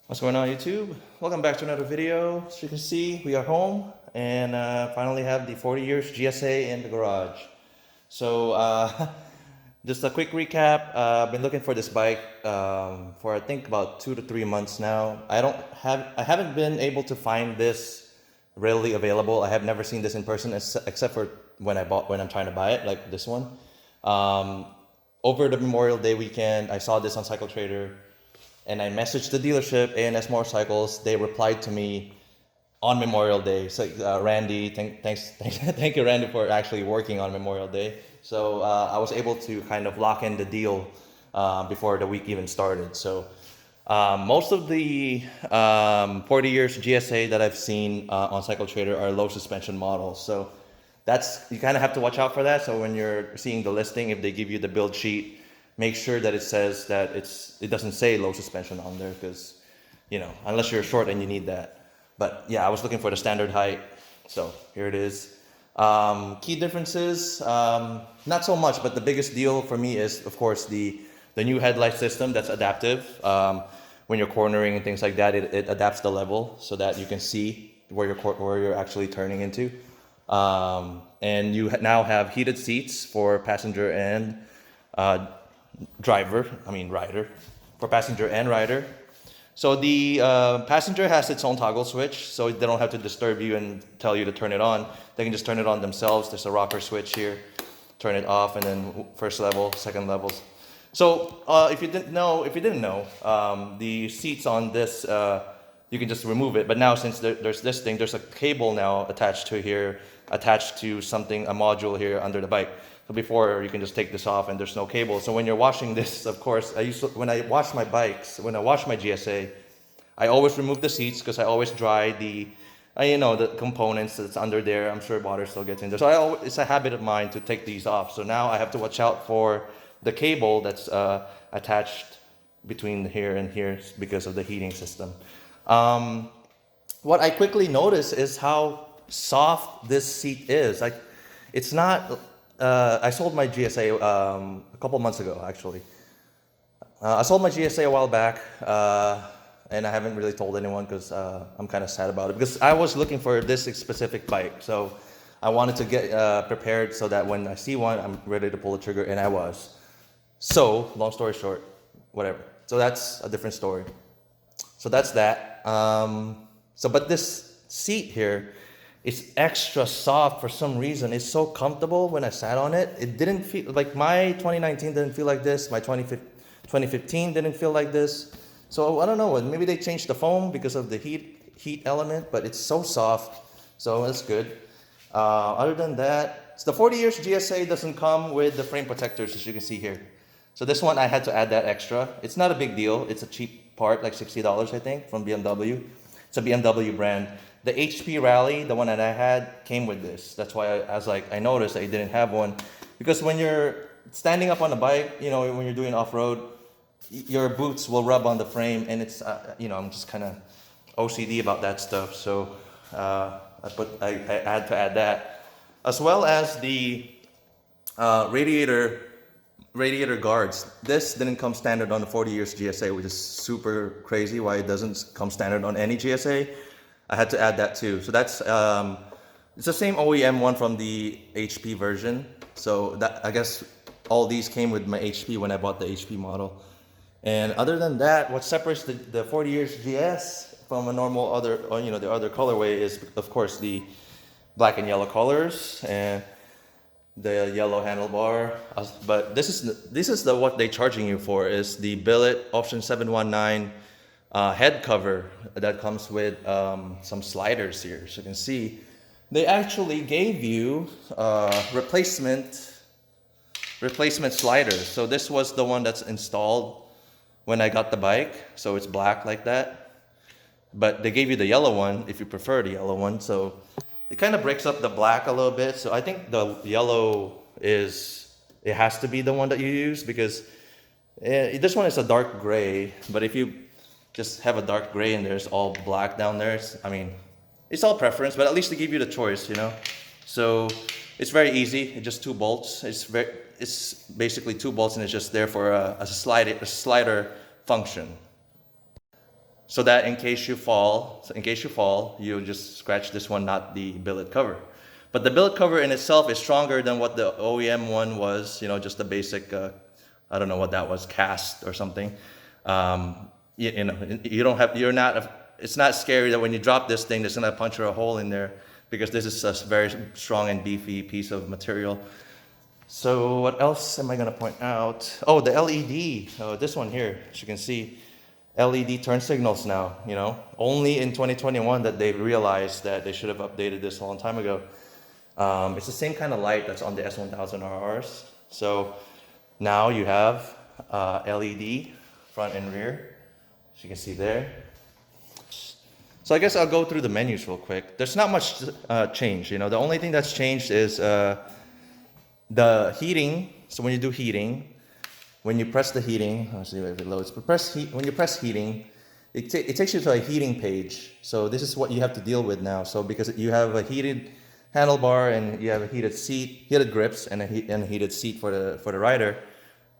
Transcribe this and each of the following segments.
What's going on, YouTube? Welcome back to another video. As you can see, we are home and finally have the 40 years GSA in the garage. So just a quick recap. I've been looking for this bike for I think about 2 to 3 months now. I haven't been able to find this readily available. I have never seen this in person except for when I'm trying to buy it, like this one. Over the Memorial Day weekend, I saw this on Cycle Trader. And I messaged the dealership, A&S Motorcycles. They replied to me on Memorial Day. So Randy, thank you, Randy, for actually working on Memorial Day. So I was able to kind of lock in the deal before the week even started. So most of the 40 years GSA that I've seen on Cycle Trader are low suspension models. So you kind of have to watch out for that. So when you're seeing the listing, if they give you the build sheet, make sure that it says that it doesn't say low suspension on there, because unless you're short and you need that. But yeah, I was looking for the standard height, so here it is. Key differences, not so much, but the biggest deal for me is, of course, the new headlight system that's adaptive. When you're cornering and things like that, it adapts the level so that you can see where you're actually turning into. And you now have heated seats for passenger and rider, for passenger and rider. So the passenger has its own toggle switch, so they don't have to disturb you and tell you to turn it on. They can just turn it on themselves. There's a rocker switch here, turn it off, and then first level, second levels. So if you didn't know, the seats on this, you can just remove it. But now, since there's this thing, there's a cable now attached to something, a module here under the bike. So before, you can just take this off and there's no cable. So when you're washing this, of course, when I wash my GSA, I always remove the seats because I always dry the components that's under there. I'm sure water still gets in there. So it's a habit of mine to take these off. So now I have to watch out for the cable that's attached between here and here because of the heating system. What I quickly noticed is how soft this seat is. It's not. I sold my GSA a couple months ago, actually. I sold my GSA a while back, and I haven't really told anyone because I'm kind of sad about it. Because I was looking for this specific bike, so I wanted to get prepared so that when I see one, I'm ready to pull the trigger, and I was. So, long story short, whatever. So that's a different story. So that's that. But this seat here, it's extra soft for some reason. It's so comfortable when I sat on it. It didn't feel like my 2019 didn't feel like this. My 2015 didn't feel like this. So I don't know. Maybe they changed the foam because of the heat element, but it's so soft. So that's good. Other than that, the 40 years GSA doesn't come with the frame protectors, as you can see here. So this one, I had to add that extra. It's not a big deal. It's a cheap part, like $60, I think, from BMW. It's a BMW brand. The HP Rally, the one that I had, came with this. That's why I noticed that I didn't have one. Because when you're standing up on a bike, when you're doing off-road, your boots will rub on the frame, and it's, I'm just kind of OCD about that stuff. So I had to add that. As well as the radiator guards. This didn't come standard on the 40 years GSA, which is super crazy why it doesn't come standard on any GSA. I had to add that too. So that's it's the same OEM one from the HP version. So that, I guess all these came with my HP when I bought the HP model. And other than that, what separates the 40 years GS from a normal the other colorway is, of course, the black and yellow colors and the yellow handlebar. But this is what they're charging you for, is the billet option 719 head cover that comes with some sliders here. So you can see they actually gave you replacement sliders. So this was the one that's installed when I got the bike, so it's black like that. But they gave you the yellow one if you prefer the yellow one. So it kind of breaks up the black a little bit. So I think the yellow it has to be the one that you use, because this one is a dark gray. But if you just have a dark gray and there's all black down there, it's all preference, but at least they give you the choice, So it's very easy. It's just 2 bolts. It's basically 2 bolts, and it's just there for a slider function. so that in case you fall, you just scratch this one, not the billet cover. But the billet cover in itself is stronger than what the OEM one was, you know, just the basic, I don't know what that was, cast or something. You know, it's not scary that when you drop this thing, there's gonna puncture a hole in there, because this is a very strong and beefy piece of material. So what else am I gonna point out? Oh, the LED, this one here, as you can see, LED turn signals now, you know, only in 2021 that they realized that they should have updated this a long time ago. It's the same kind of light that's on the S1000RRs. So now you have LED front and rear, as you can see there. So I guess I'll go through the menus real quick. There's not much change, you know. The only thing that's changed is the heating. So when you do heating, when you press the heating, let's see if it loads. But when you press heating, it takes you to a heating page. So this is what you have to deal with now. So because you have a heated handlebar and you have a heated seat, heated grips, and a heated seat for the rider,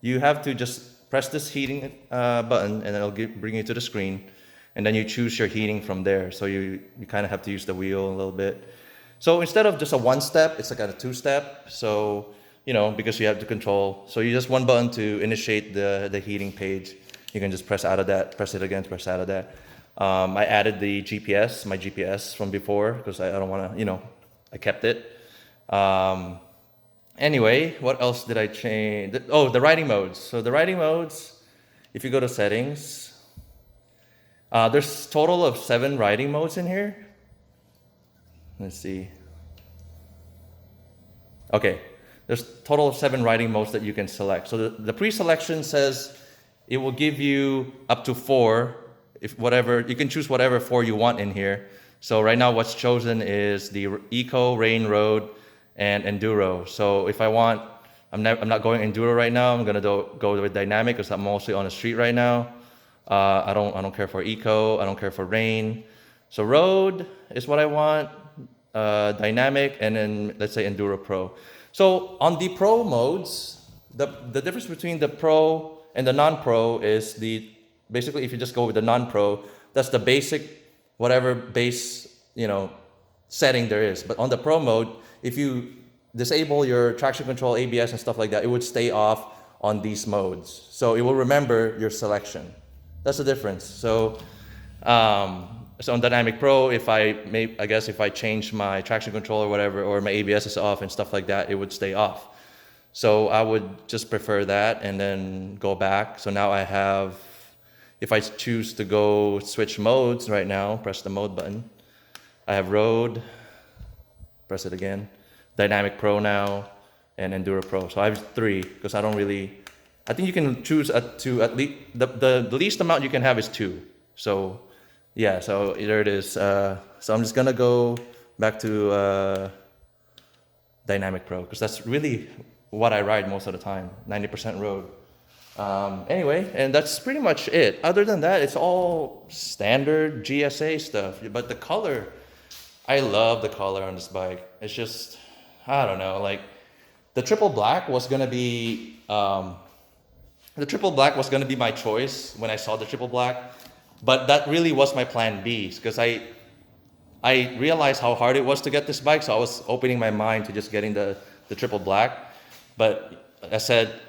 you have to just press this heating button, and it'll bring you to the screen, and then you choose your heating from there. So you kind of have to use the wheel a little bit. So instead of just a one step, it's like a two step. So, you know, because you have to control. So you just one button to initiate the heating page. You can just press out of that, press it again, press out of that. I added the GPS, my GPS from before, because I don't want to, you know, I kept it. Anyway, what else did I change? Oh, the riding modes. So the riding modes, if you go to settings, there's total of 7 riding modes in here. Let's see. Okay, there's total of 7 riding modes that you can select. So the pre-selection says it will give you up to 4, if whatever, you can choose whatever 4 you want in here. So right now what's chosen is the Eco, Rain, Road, and Enduro. So if I want, I'm not going Enduro right now, I'm gonna go with Dynamic because I'm mostly on the street right now. I don't care for Eco, I don't care for Rain. So Road is what I want, Dynamic, and then let's say Enduro Pro. So on the Pro modes, the difference between the Pro and the non-Pro is basically if you just go with the non-Pro, that's the basic, whatever base, you know, setting there is. But on the Pro mode, if you disable your traction control, ABS, and stuff like that, it would stay off on these modes. So it will remember your selection. That's the difference. So, so on Dynamic Pro, if I change my traction control or whatever, or my ABS is off and stuff like that, it would stay off. So I would just prefer that and then go back. So now I have, if I choose to go switch modes right now, press the mode button. I have Road, press it again, Dynamic Pro now, and Enduro Pro. So I have 3 because I think you can choose to at least, the least amount you can have is 2. So yeah, so there it is. So I'm just gonna go back to Dynamic Pro because that's really what I ride most of the time, 90% road. Anyway, and that's pretty much it. Other than that, it's all standard GSA stuff. But the color, I love the color on this bike. It's just, I don't know, like the triple black was gonna be my choice when I saw the triple black, but that really was my plan B because I realized how hard it was to get this bike, so I was opening my mind to just getting the triple black. But I said,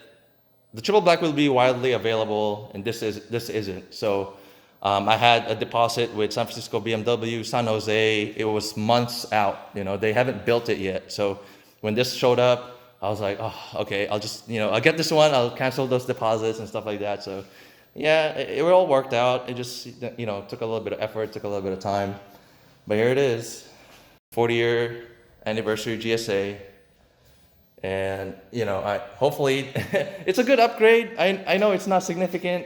the triple black will be widely available, and this isn't. So I had a deposit with San Francisco BMW, San Jose. It was months out. You know, they haven't built it yet. So when this showed up, I was like, oh, okay, I'll just, you know, I'll get this one. I'll cancel those deposits and stuff like that. So yeah, it all worked out. It just, you know, took a little bit of effort, took a little bit of time. But here it is, 40-year anniversary GSA. And, you know, hopefully it's a good upgrade. I know it's not significant.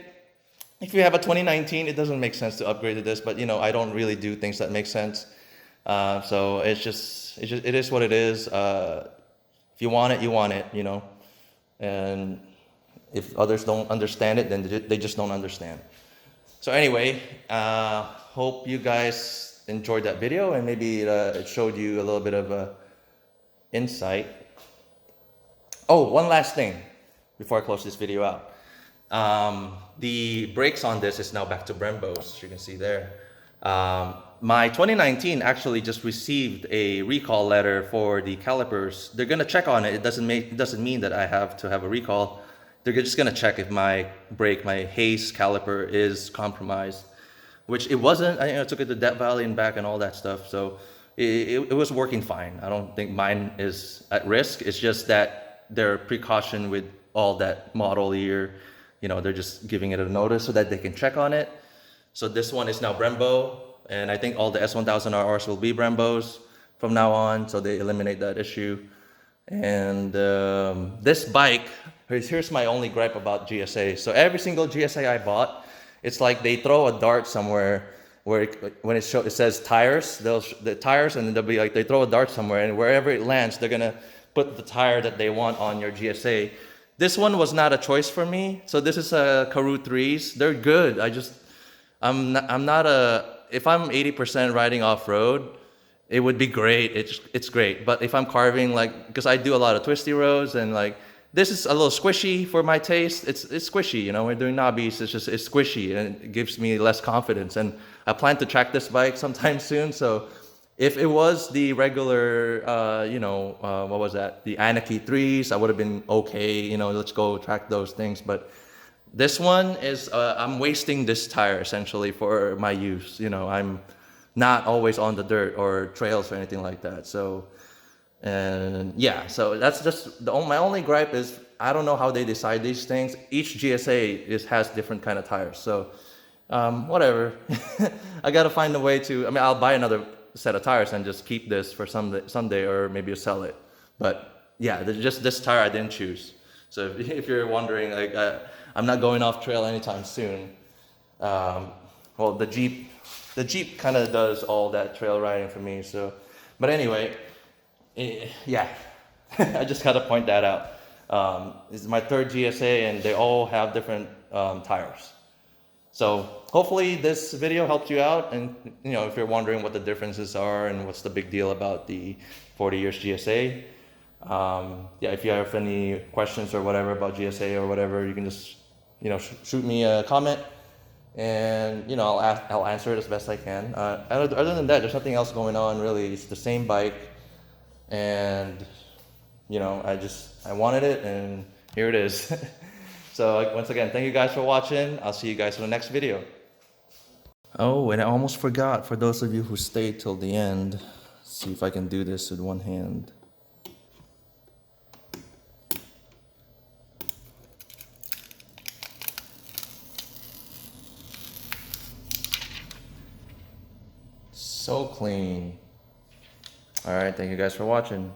If you have a 2019, it doesn't make sense to upgrade to this, but, you know, I don't really do things that make sense. So it is what it is. If you want it, you want it, you know. And if others don't understand it, then they just don't understand. So anyway, hope you guys enjoyed that video, and maybe it showed you a little bit of insight. Oh, one last thing before I close this video out. The brakes on this is now back to Brembo's, as you can see there. My 2019 actually just received a recall letter for the calipers. They're gonna check on it. It doesn't mean that I have to have a recall. They're just gonna check if my brake, my Hayes caliper is compromised, which it wasn't. I took it to Death Valley and back and all that stuff. So it was working fine. I don't think mine is at risk. It's just that their precaution with all that model year, they're just giving it a notice so that they can check on it. So this one is now Brembo, and I think all the S1000RRs will be Brembos from now on, so they eliminate that issue. And this bike, here's my only gripe about GSA. So every single GSA I bought, it's like they throw a dart somewhere where when it says tires, the tires, and then they'll be like, they throw a dart somewhere, and wherever it lands, they're gonna put the tire that they want on your GSA. This one was not a choice for me. So this is a Karoo 3s. They're good. I'm not if I'm 80% riding off-road, it would be great. It's great. But if I'm carving, because I do a lot of twisty roads, and this is a little squishy for my taste. It's squishy, we're doing knobbies. It's squishy, and it gives me less confidence. And I plan to track this bike sometime soon. So if it was the regular, what was that? The Anarchy 3s, I would have been okay. Let's go track those things. But this one is, I'm wasting this tire essentially for my use. I'm not always on the dirt or trails or anything like that. So, and yeah, so that's just my only gripe is I don't know how they decide these things. Each GSA has different kind of tires. So, whatever. I got to find a way to, I'll buy another set of tires and just keep this for someday, or maybe sell it. But yeah, just this tire I didn't choose. So if you're wondering, I'm not going off trail anytime soon. Well, the Jeep kind of does all that trail riding for me. So, but anyway, yeah, I just got to point that out. This is my third GSA, and they all have different tires. So hopefully this video helped you out, and if you're wondering what the differences are and what's the big deal about the 40 years GSA, yeah, if you have any questions or whatever about GSA or whatever, you can just shoot me a comment, and I'll answer it as best I can. Other than that, there's nothing else going on really. It's the same bike, and I wanted it, and here it is. So once again, thank you guys for watching. I'll see you guys in the next video. Oh, and I almost forgot, for those of you who stayed till the end, see if I can do this with one hand. So clean. All right, thank you guys for watching.